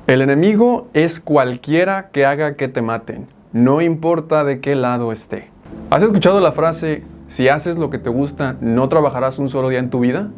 El enemigo es cualquiera que haga que te maten, no importa de qué lado esté. ¿Has escuchado la frase, si haces lo que te gusta, no trabajarás un solo día en tu vida?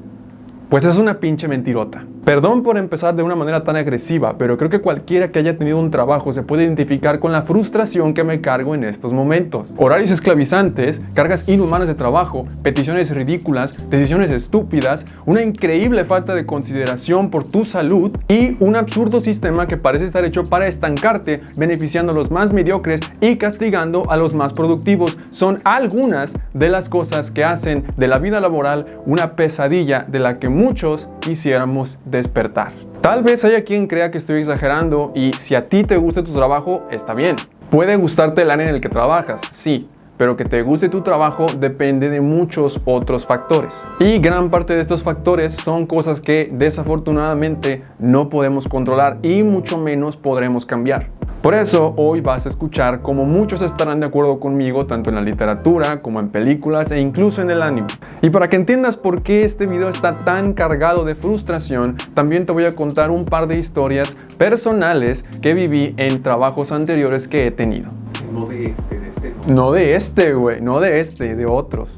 Pues es una pinche mentirota. Perdón por empezar de una manera tan agresiva, pero creo que cualquiera que haya tenido un trabajo se puede identificar con la frustración que me cargo en estos momentos. Horarios esclavizantes, cargas inhumanas de trabajo, peticiones ridículas, decisiones estúpidas, una increíble falta de consideración por tu salud y un absurdo sistema que parece estar hecho para estancarte, beneficiando a los más mediocres y castigando a los más productivos. Son algunas de las cosas que hacen de la vida laboral una pesadilla de la que muchos quisiéramos despertar. Tal vez haya quien crea que estoy exagerando y si a ti te gusta tu trabajo, está bien. Puede gustarte el área en el que trabajas, sí, pero que te guste tu trabajo depende de muchos otros factores. Y gran parte de estos factores son cosas que desafortunadamente no podemos controlar y mucho menos podremos cambiar. Por eso hoy vas a escuchar cómo muchos estarán de acuerdo conmigo tanto en la literatura como en películas e incluso en el anime. Y para que entiendas por qué este video está tan cargado de frustración, también te voy a contar un par de historias personales que viví en trabajos anteriores que he tenido. No de este no. No de este, güey, no de este, de otros.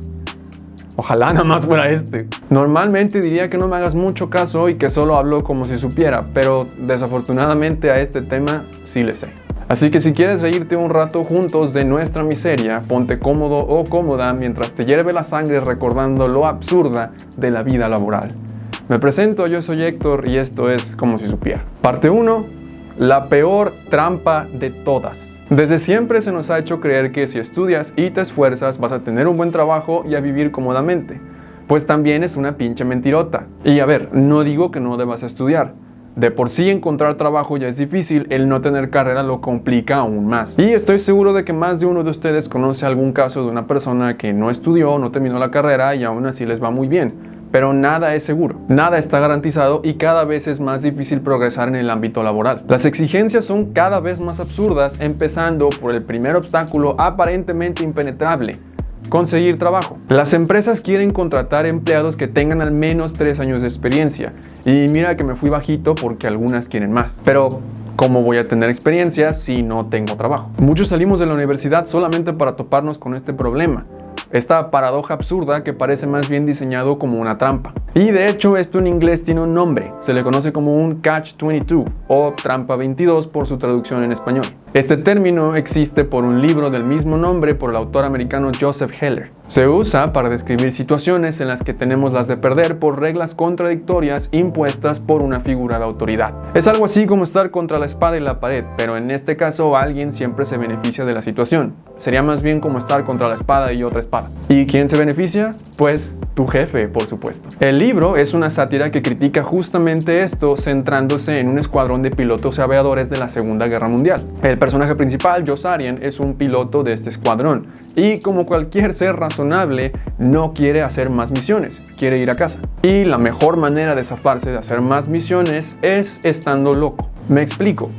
Ojalá nada más fuera este. Normalmente diría que no me hagas mucho caso y que solo hablo como si supiera, pero desafortunadamente a este tema sí le sé. Así que si quieres reírte un rato juntos de nuestra miseria, ponte cómodo o cómoda mientras te hierve la sangre recordando lo absurda de la vida laboral. Me presento, yo soy Héctor y esto es Como si supiera. Parte 1. La peor trampa de todas. Desde siempre se nos ha hecho creer que si estudias y te esfuerzas vas a tener un buen trabajo y a vivir cómodamente. Pues también es una pinche mentirota. Y a ver, no digo que no debas estudiar. De por sí encontrar trabajo ya es difícil, el no tener carrera lo complica aún más. Y estoy seguro de que más de uno de ustedes conoce algún caso de una persona que no estudió, no terminó la carrera y aún así les va muy bien. Pero nada es seguro, nada está garantizado y cada vez es más difícil progresar en el ámbito laboral. Las exigencias son cada vez más absurdas, empezando por el primer obstáculo aparentemente impenetrable: conseguir trabajo. Las empresas quieren contratar empleados que tengan al menos 3 años de experiencia. Y mira que me fui bajito porque algunas quieren más. Pero ¿cómo voy a tener experiencia si no tengo trabajo? Muchos salimos de la universidad solamente para toparnos con este problema. Esta paradoja absurda que parece más bien diseñado como una trampa. Y de hecho esto en inglés tiene un nombre, se le conoce como un Catch-22 o trampa 22 por su traducción en español. Este término existe por un libro del mismo nombre por el autor americano Joseph Heller. Se usa para describir situaciones en las que tenemos las de perder por reglas contradictorias impuestas por una figura de autoridad. Es algo así como estar contra la espada y la pared, pero en este caso alguien siempre se beneficia de la situación. Sería más bien como estar contra la espada y otra espada. ¿Y quién se beneficia? Pues tu jefe, por supuesto. El libro es una sátira que critica justamente esto, centrándose en un escuadrón de pilotos y aviadores de la Segunda Guerra Mundial. El personaje principal, Josarian, es un piloto de este escuadrón y como cualquier ser razonable no quiere hacer más misiones, quiere ir a casa. Y la mejor manera de zafarse de hacer más misiones es estando loco. Me explico.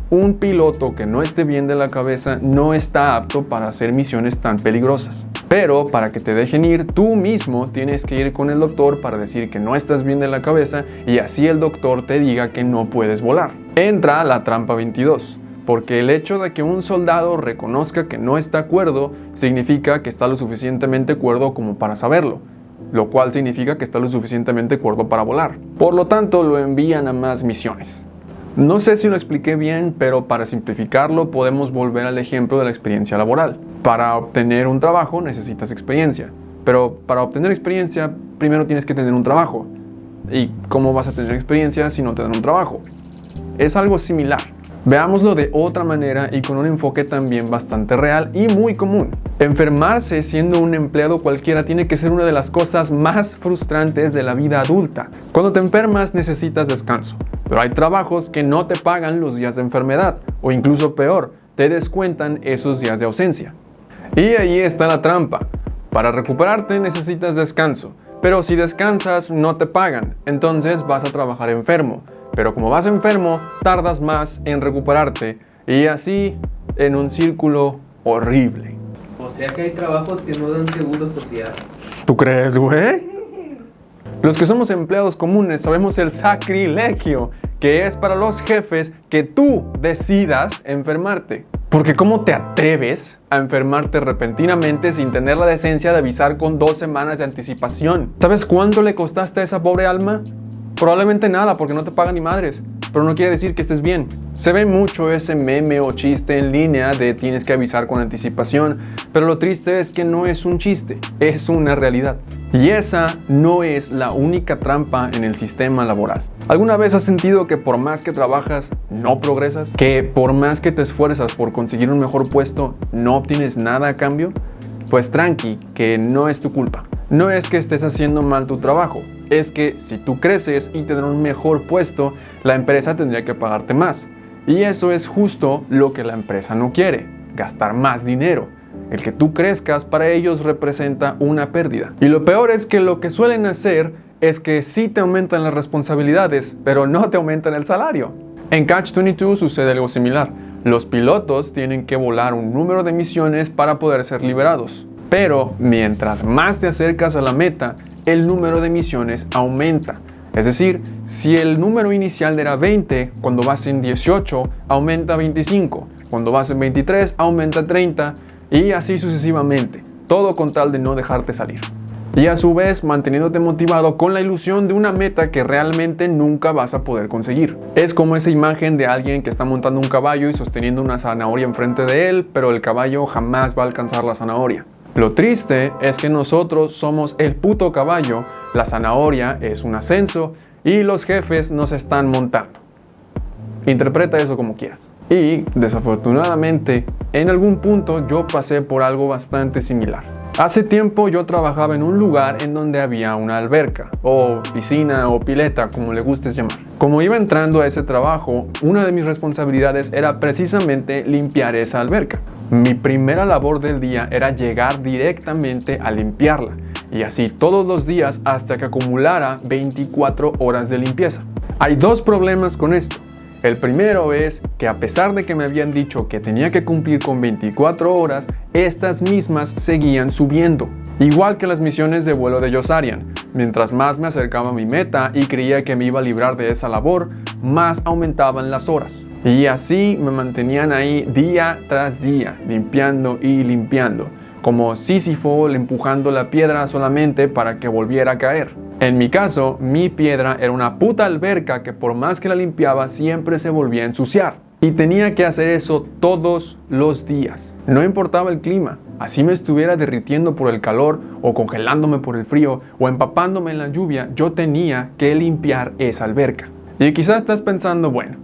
Un piloto que no esté bien de la cabeza no está apto para hacer misiones tan peligrosas. Pero para que te dejen ir, tú mismo tienes que ir con el doctor para decir que no estás bien de la cabeza y así el doctor te diga que no puedes volar. Entra la trampa 22. Porque el hecho de que un soldado reconozca que no está cuerdo significa que está lo suficientemente cuerdo como para saberlo, lo cual significa que está lo suficientemente cuerdo para volar. Por lo tanto, lo envían a más misiones. No sé si lo expliqué bien, pero para simplificarlo podemos volver al ejemplo de la experiencia laboral. Para obtener un trabajo necesitas experiencia, pero para obtener experiencia primero tienes que tener un trabajo. ¿Y cómo vas a tener experiencia si no te dan un trabajo? Es algo similar. Veámoslo de otra manera y con un enfoque también bastante real y muy común. Enfermarse siendo un empleado cualquiera tiene que ser una de las cosas más frustrantes de la vida adulta. Cuando te enfermas necesitas descanso, pero hay trabajos que no te pagan los días de enfermedad o incluso peor, te descuentan esos días de ausencia. Y ahí está la trampa. Para recuperarte necesitas descanso, pero si descansas no te pagan, entonces vas a trabajar enfermo. Pero como vas enfermo, tardas más en recuperarte y así en un círculo horrible. O sea que hay trabajos que no dan seguro social. ¿Tú crees, güey? Los que somos empleados comunes sabemos el sacrilegio que es para los jefes que tú decidas enfermarte. Porque ¿cómo te atreves a enfermarte repentinamente sin tener la decencia de avisar con 2 semanas de anticipación? ¿Sabes cuánto le costaste a esa pobre alma? Probablemente nada, porque no te pagan ni madres, pero no quiere decir que estés bien. Se ve mucho ese meme o chiste en línea de tienes que avisar con anticipación, pero lo triste es que no es un chiste, es una realidad. Y esa no es la única trampa en el sistema laboral. ¿Alguna vez has sentido que por más que trabajas, no progresas? ¿Que por más que te esfuerzas por conseguir un mejor puesto, no obtienes nada a cambio? Pues tranqui, que no es tu culpa. No es que estés haciendo mal tu trabajo, es que si tú creces y te dan un mejor puesto, la empresa tendría que pagarte más. Y eso es justo lo que la empresa no quiere, gastar más dinero. El que tú crezcas para ellos representa una pérdida. Y lo peor es que lo que suelen hacer es que sí te aumentan las responsabilidades, pero no te aumentan el salario. En Catch-22 sucede algo similar. Los pilotos tienen que volar un número de misiones para poder ser liberados. Pero mientras más te acercas a la meta, el número de misiones aumenta. Es decir, si el número inicial era 20, cuando vas en 18, aumenta a 25. Cuando vas en 23, aumenta a 30 y así sucesivamente. Todo con tal de no dejarte salir. Y a su vez manteniéndote motivado con la ilusión de una meta que realmente nunca vas a poder conseguir. Es como esa imagen de alguien que está montando un caballo y sosteniendo una zanahoria enfrente de él, pero el caballo jamás va a alcanzar la zanahoria. Lo triste es que nosotros somos el puto caballo, la zanahoria es un ascenso y los jefes nos están montando. Interpreta eso como quieras. Y desafortunadamente, en algún punto yo pasé por algo bastante similar. Hace tiempo yo trabajaba en un lugar en donde había una alberca, o piscina o pileta, como le gustes llamar. Como iba entrando a ese trabajo, una de mis responsabilidades era precisamente limpiar esa alberca. Mi primera labor del día era llegar directamente a limpiarla, y así todos los días hasta que acumulara 24 horas de limpieza. Hay 2 problemas con esto. El primero es que a pesar de que me habían dicho que tenía que cumplir con 24 horas, estas mismas seguían subiendo. Igual que las misiones de vuelo de Yossarian. Mientras más me acercaba a mi meta y creía que me iba a librar de esa labor, más aumentaban las horas. Y así me mantenían ahí día tras día, limpiando y limpiando, como Sísifo empujando la piedra solamente para que volviera a caer. En mi caso, mi piedra era una puta alberca que por más que la limpiaba siempre se volvía a ensuciar. Y tenía que hacer eso todos los días. No importaba el clima, así me estuviera derritiendo por el calor o congelándome por el frío o empapándome en la lluvia, yo tenía que limpiar esa alberca. Y quizás estás pensando, bueno,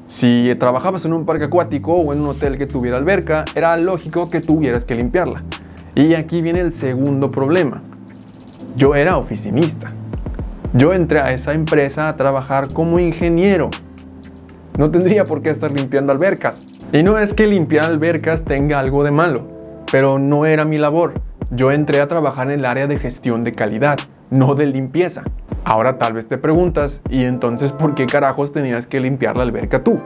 si trabajabas en un parque acuático o en un hotel que tuviera alberca, era lógico que tuvieras que limpiarla. Y aquí viene el segundo problema. Yo era oficinista. Yo entré a esa empresa a trabajar como ingeniero. No tendría por qué estar limpiando albercas. Y no es que limpiar albercas tenga algo de malo, pero no era mi labor. Yo entré a trabajar en el área de gestión de calidad, no de limpieza. Ahora tal vez te preguntas, ¿y entonces por qué carajos tenías que limpiar la alberca tú?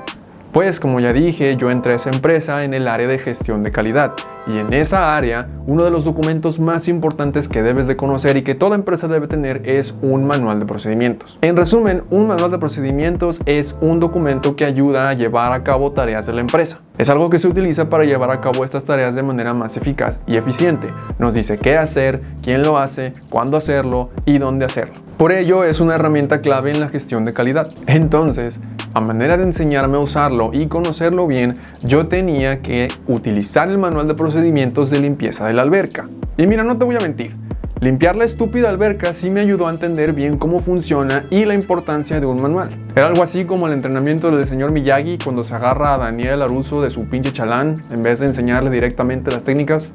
Pues como ya dije, yo entré a esa empresa en el área de gestión de calidad. Y en esa área, uno de los documentos más importantes que debes de conocer y que toda empresa debe tener es un manual de procedimientos. En resumen, un manual de procedimientos es un documento que ayuda a llevar a cabo tareas de la empresa. Es algo que se utiliza para llevar a cabo estas tareas de manera más eficaz y eficiente. Nos dice qué hacer, quién lo hace, cuándo hacerlo y dónde hacerlo. Por ello, es una herramienta clave en la gestión de calidad. Entonces, a manera de enseñarme a usarlo y conocerlo bien, yo tenía que utilizar el manual de procedimientos de limpieza de la alberca. Y mira, no te voy a mentir, limpiar la estúpida alberca sí me ayudó a entender bien cómo funciona y la importancia de un manual. Era algo así como el entrenamiento del señor Miyagi cuando se agarra a Daniel LaRusso de su pinche chalán en vez de enseñarle directamente las técnicas.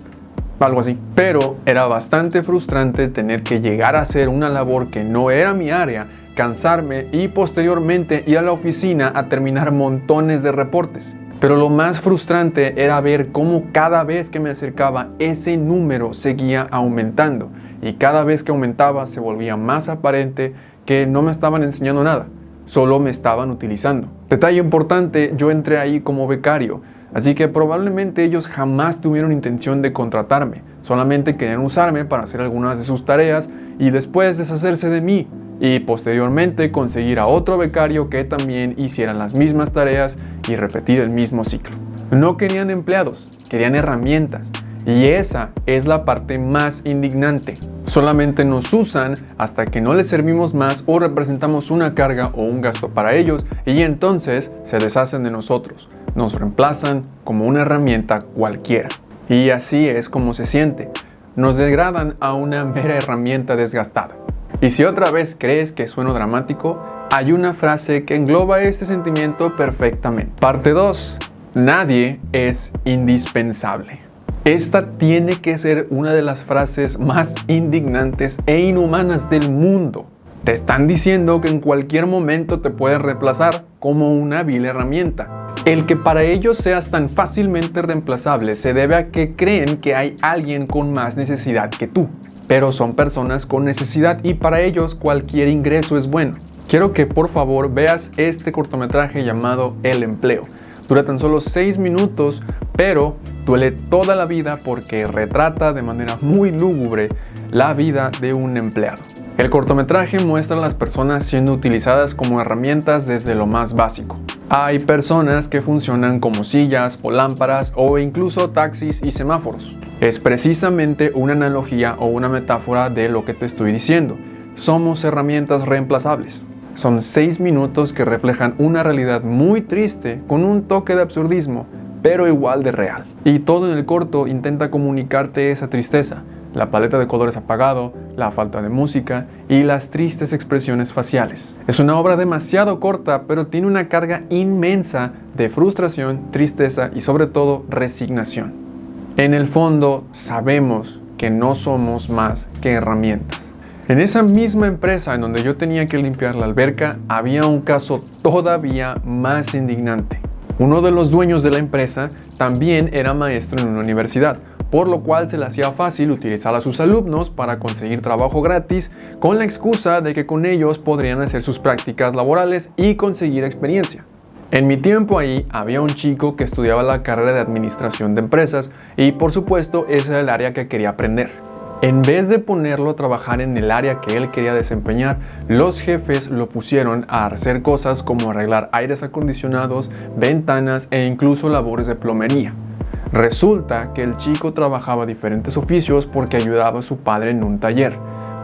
Algo así. Pero era bastante frustrante tener que llegar a hacer una labor que no era mi área, cansarme y posteriormente ir a la oficina a terminar montones de reportes. Pero lo más frustrante era ver cómo cada vez que me acercaba ese número seguía aumentando y cada vez que aumentaba se volvía más aparente que no me estaban enseñando nada, solo me estaban utilizando. Detalle importante, yo entré ahí como becario, así que probablemente ellos jamás tuvieron intención de contratarme, solamente querían usarme para hacer algunas de sus tareas y después deshacerse de mí y posteriormente conseguir a otro becario que también hiciera las mismas tareas y repetir el mismo ciclo. No querían empleados, querían herramientas. Y esa es la parte más indignante. Solamente nos usan hasta que no les servimos más o representamos una carga o un gasto para ellos y entonces se deshacen de nosotros. Nos reemplazan como una herramienta cualquiera. Y así es como se siente. Nos degradan a una mera herramienta desgastada. Y si otra vez crees que sueno dramático, hay una frase que engloba este sentimiento perfectamente. Parte 2. Nadie es indispensable. Esta tiene que ser una de las frases más indignantes e inhumanas del mundo. Te están diciendo que en cualquier momento te puedes reemplazar como una vil herramienta. El que para ellos seas tan fácilmente reemplazable se debe a que creen que hay alguien con más necesidad que tú. Pero son personas con necesidad y para ellos cualquier ingreso es bueno. Quiero que por favor veas este cortometraje llamado El Empleo. Dura tan solo 6 minutos, pero duele toda la vida porque retrata de manera muy lúgubre la vida de un empleado. El cortometraje muestra a las personas siendo utilizadas como herramientas desde lo más básico. Hay personas que funcionan como sillas o lámparas o incluso taxis y semáforos. Es precisamente una analogía o una metáfora de lo que te estoy diciendo. Somos herramientas reemplazables. Son 6 minutos que reflejan una realidad muy triste con un toque de absurdismo, pero igual de real. Y todo en el corto intenta comunicarte esa tristeza, la paleta de colores apagado, la falta de música y las tristes expresiones faciales. Es una obra demasiado corta, pero tiene una carga inmensa de frustración, tristeza y sobre todo resignación. En el fondo sabemos que no somos más que herramientas. En esa misma empresa en donde yo tenía que limpiar la alberca, había un caso todavía más indignante. Uno de los dueños de la empresa también era maestro en una universidad, por lo cual se le hacía fácil utilizar a sus alumnos para conseguir trabajo gratis con la excusa de que con ellos podrían hacer sus prácticas laborales y conseguir experiencia. En mi tiempo ahí había un chico que estudiaba la carrera de administración de empresas y por supuesto ese era el área que quería aprender. En vez de ponerlo a trabajar en el área que él quería desempeñar, los jefes lo pusieron a hacer cosas como arreglar aires acondicionados, ventanas e incluso labores de plomería. Resulta que el chico trabajaba diferentes oficios porque ayudaba a su padre en un taller.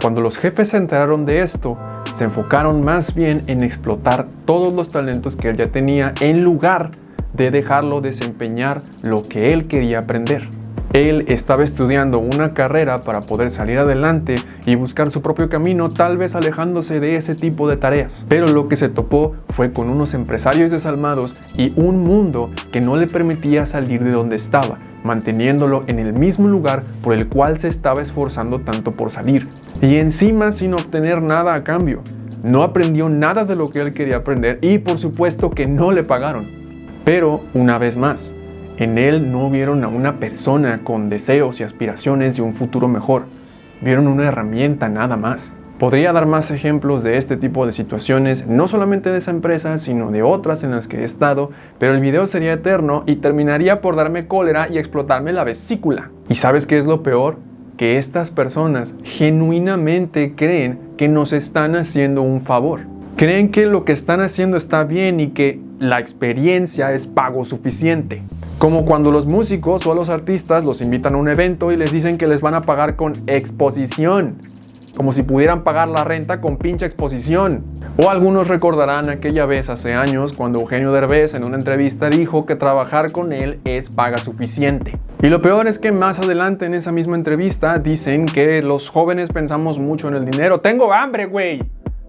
Cuando los jefes se enteraron de esto, se enfocaron más bien en explotar todos los talentos que él ya tenía en lugar de dejarlo desempeñar lo que él quería aprender. Él estaba estudiando una carrera para poder salir adelante y buscar su propio camino, tal vez alejándose de ese tipo de tareas. Pero lo que se topó fue con unos empresarios desalmados y un mundo que no le permitía salir de donde estaba, manteniéndolo en el mismo lugar por el cual se estaba esforzando tanto por salir. Y encima sin obtener nada a cambio. No aprendió nada de lo que él quería aprender y por supuesto que no le pagaron. Pero una vez más, en él no vieron a una persona con deseos y aspiraciones de un futuro mejor. Vieron una herramienta nada más. Podría dar más ejemplos de este tipo de situaciones, no solamente de esa empresa, sino de otras en las que he estado, pero el video sería eterno y terminaría por darme cólera y explotarme la vesícula. ¿Y sabes qué es lo peor? Que estas personas genuinamente creen que nos están haciendo un favor. Creen que lo que están haciendo está bien y que la experiencia es pago suficiente. Como cuando los músicos o a los artistas los invitan a un evento y les dicen que les van a pagar con exposición. Como si pudieran pagar la renta con pinche exposición. O algunos recordarán aquella vez hace años cuando Eugenio Derbez en una entrevista dijo que trabajar con él es paga suficiente. Y lo peor es que más adelante en esa misma entrevista dicen que los jóvenes pensamos mucho en el dinero. ¡Tengo hambre, güey!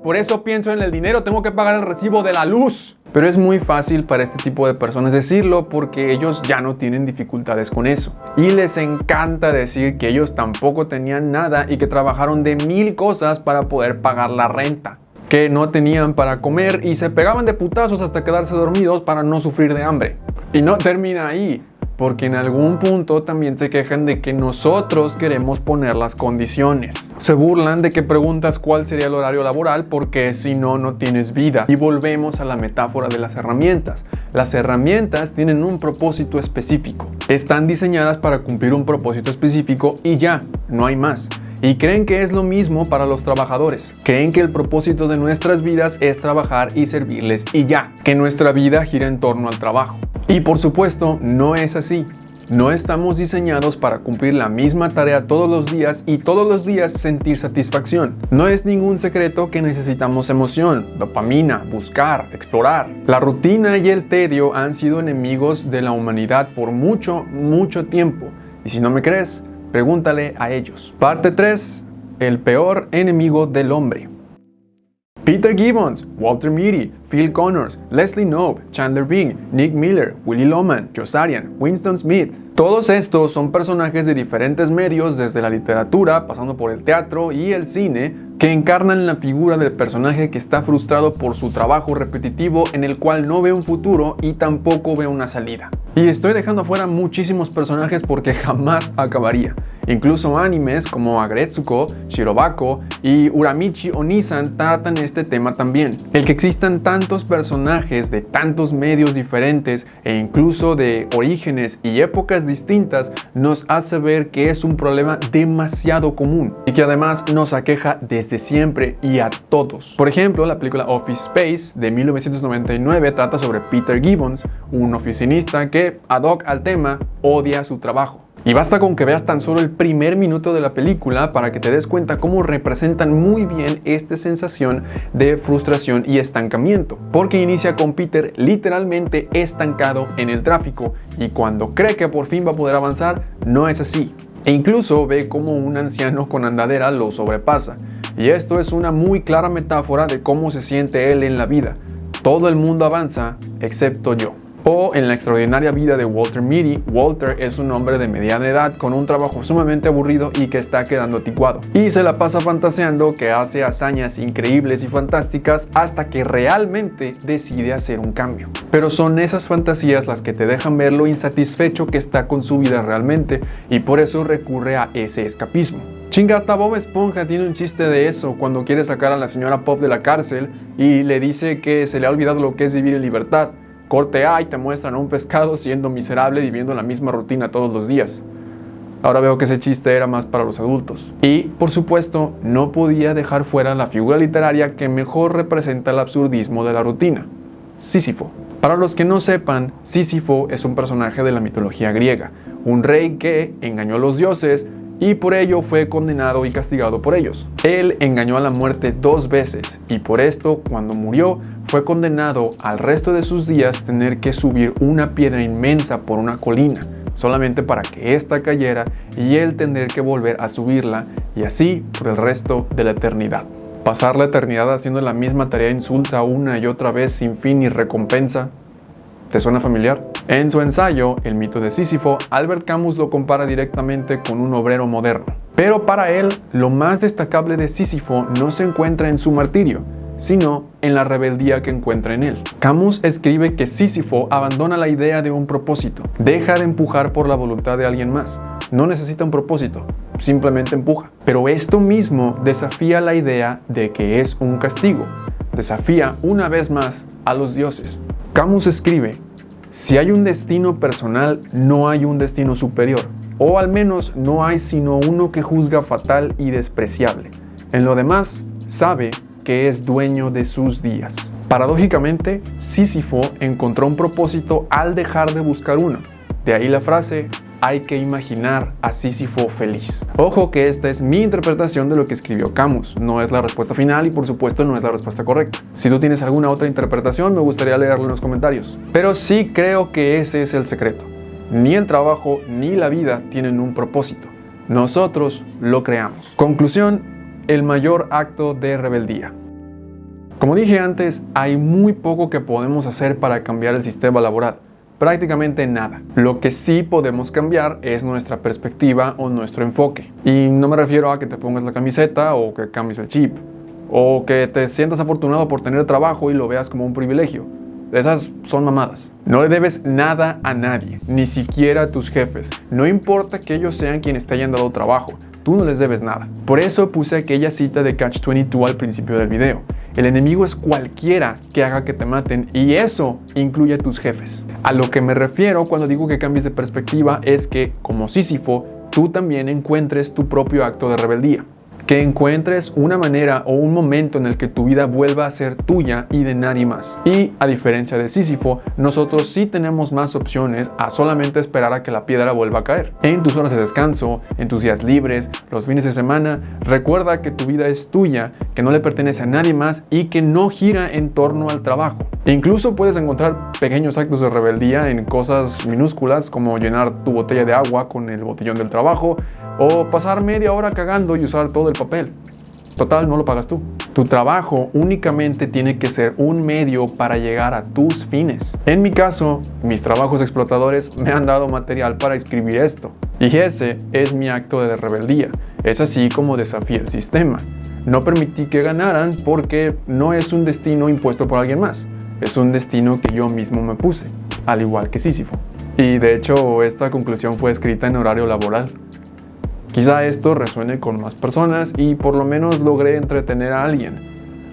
Por eso pienso en el dinero, tengo que pagar el recibo de la luz. Pero es muy fácil para este tipo de personas decirlo porque ellos ya no tienen dificultades con eso. Y les encanta decir que ellos tampoco tenían nada y que trabajaron de 1000 cosas para poder pagar la renta. Que no tenían para comer y se pegaban de putazos hasta quedarse dormidos para no sufrir de hambre. Y no termina ahí, porque en algún punto también se quejan de que nosotros queremos poner las condiciones. Se burlan de que preguntas cuál sería el horario laboral porque si no, no tienes vida. Y volvemos a la metáfora de las herramientas. Las herramientas tienen un propósito específico. Están diseñadas para cumplir un propósito específico y ya, no hay más. y creen que es lo mismo para los trabajadores. Creen que el propósito de nuestras vidas es trabajar y servirles y ya, que nuestra vida gira en torno al trabajo. Y por supuesto, no es así. No estamos diseñados para cumplir la misma tarea todos los días y todos los días sentir satisfacción. No es ningún secreto que necesitamos emoción, dopamina, buscar, explorar. La rutina y el tedio han sido enemigos de la humanidad por mucho tiempo. Y si no me crees, pregúntale a ellos. Parte 3. El peor enemigo del hombre. Peter Gibbons, Walter Mitty, Phil Connors, Leslie Knope, Chandler Bing, Nick Miller, Willy Loman, Joe Sarian, Winston Smith. Todos estos son personajes de diferentes medios, desde la literatura, pasando por el teatro y el cine, que encarnan la figura del personaje que está frustrado por su trabajo repetitivo en el cual no ve un futuro y tampoco ve una salida. Y estoy dejando afuera muchísimos personajes porque jamás acabaría. Incluso animes como Aggretsuko, Shirobako y Uramichi Onisan tratan este tema también. El que existan tantos personajes de tantos medios diferentes e incluso de orígenes y épocas distintas nos hace ver que es un problema demasiado común y que además nos aqueja desde siempre y a todos. Por ejemplo, la película Office Space de 1999 trata sobre Peter Gibbons, un oficinista que, ad hoc al tema, odia su trabajo. Y basta con que veas tan solo el primer minuto de la película para que te des cuenta cómo representan muy bien esta sensación de frustración y estancamiento, porque inicia con Peter literalmente estancado en el tráfico y cuando cree que por fin va a poder avanzar, no es así. E incluso ve cómo un anciano con andadera lo sobrepasa. Y esto es una muy clara metáfora de cómo se siente él en la vida. Todo el mundo avanza, excepto yo. O en la extraordinaria vida de Walter Mitty, Walter es un hombre de mediana edad con un trabajo sumamente aburrido y que está quedando anticuado. Y se la pasa fantaseando que hace hazañas increíbles y fantásticas hasta que realmente decide hacer un cambio. Pero son esas fantasías las que te dejan ver lo insatisfecho que está con su vida realmente y por eso recurre a ese escapismo. Chinga, hasta Bob Esponja tiene un chiste de eso cuando quiere sacar a la señora Pop de la cárcel y le dice que se le ha olvidado lo que es vivir en libertad. Corte A y te muestran a un pescado siendo miserable viviendo la misma rutina todos los días. Ahora veo que ese chiste era más para los adultos. Y, por supuesto, no podía dejar fuera la figura literaria que mejor representa el absurdismo de la rutina, Sísifo. Para los que no sepan, Sísifo es un personaje de la mitología griega, un rey que engañó a los dioses y por ello fue condenado y castigado por ellos. Él engañó a la muerte 2 veces y por esto, cuando murió, fue condenado al resto de sus días tener que subir una piedra inmensa por una colina, solamente para que ésta cayera y él tener que volver a subirla y así por el resto de la eternidad. Pasar la eternidad haciendo la misma tarea insulsa una y otra vez sin fin ni recompensa. ¿Te suena familiar? En su ensayo, El mito de Sísifo, Albert Camus lo compara directamente con un obrero moderno. Pero para él, lo más destacable de Sísifo no se encuentra en su martirio, sino en la rebeldía que encuentra en él. Camus escribe que Sísifo abandona la idea de un propósito, deja de empujar por la voluntad de alguien más. No necesita un propósito, simplemente empuja. Pero esto mismo desafía la idea de que es un castigo, desafía una vez más a los dioses. Camus escribe: si hay un destino personal, no hay un destino superior, o al menos no hay sino uno que juzga fatal y despreciable. En lo demás, sabe que es dueño de sus días. Paradójicamente, Sísifo encontró un propósito al dejar de buscar uno. De ahí la frase: hay que imaginar a Sísifo feliz. Ojo que esta es mi interpretación de lo que escribió Camus. No es la respuesta final y por supuesto no es la respuesta correcta. Si tú tienes alguna otra interpretación, me gustaría leerlo en los comentarios. Pero sí creo que ese es el secreto. Ni el trabajo ni la vida tienen un propósito. Nosotros lo creamos. Conclusión: el mayor acto de rebeldía. Como dije antes, hay muy poco que podemos hacer para cambiar el sistema laboral. Prácticamente nada. Lo que sí podemos cambiar es nuestra perspectiva o nuestro enfoque. Y no me refiero a que te pongas la camiseta o que cambies el chip, o que te sientas afortunado por tener trabajo y lo veas como un privilegio. Esas son mamadas. No le debes nada a nadie, ni siquiera a tus jefes. No importa que ellos sean quienes te hayan dado trabajo, tú no les debes nada. Por eso puse aquella cita de Catch-22 al principio del video. El enemigo es cualquiera que haga que te maten y eso incluye a tus jefes. A lo que me refiero cuando digo que cambies de perspectiva es que, como Sísifo, tú también encuentres tu propio acto de rebeldía. Que encuentres una manera o un momento en el que tu vida vuelva a ser tuya y de nadie más. Y a diferencia de Sísifo, nosotros sí tenemos más opciones a solamente esperar a que la piedra vuelva a caer. En tus horas de descanso, en tus días libres, los fines de semana, recuerda que tu vida es tuya, que no le pertenece a nadie más y que no gira en torno al trabajo. E incluso puedes encontrar pequeños actos de rebeldía en cosas minúsculas como llenar tu botella de agua con el botellón del trabajo o pasar media hora cagando y usar todo el papel. Total, no lo pagas tú. Tu trabajo únicamente tiene que ser un medio para llegar a tus fines. En mi caso, mis trabajos explotadores me han dado material para escribir esto. Y ese es mi acto de rebeldía. Es así como desafié el sistema. No permití que ganaran porque no es un destino impuesto por alguien más. Es un destino que yo mismo me puse, al igual que Sísifo. Y de hecho, esta conclusión fue escrita en horario laboral. Quizá esto resuene con más personas y por lo menos logré entretener a alguien.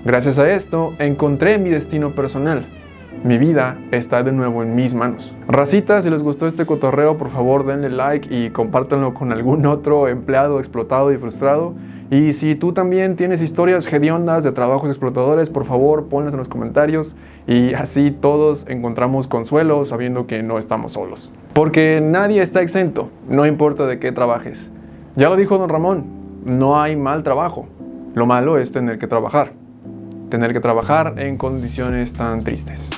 Gracias a esto, encontré mi destino personal. Mi vida está de nuevo en mis manos. Racita, si les gustó este cotorreo, por favor denle like y compártanlo con algún otro empleado explotado y frustrado. Y si tú también tienes historias hediondas de trabajos explotadores, por favor ponlas en los comentarios y así todos encontramos consuelo sabiendo que no estamos solos. Porque nadie está exento, no importa de qué trabajes. Ya lo dijo don Ramón, no hay mal trabajo. Lo malo es tener que trabajar en condiciones tan tristes.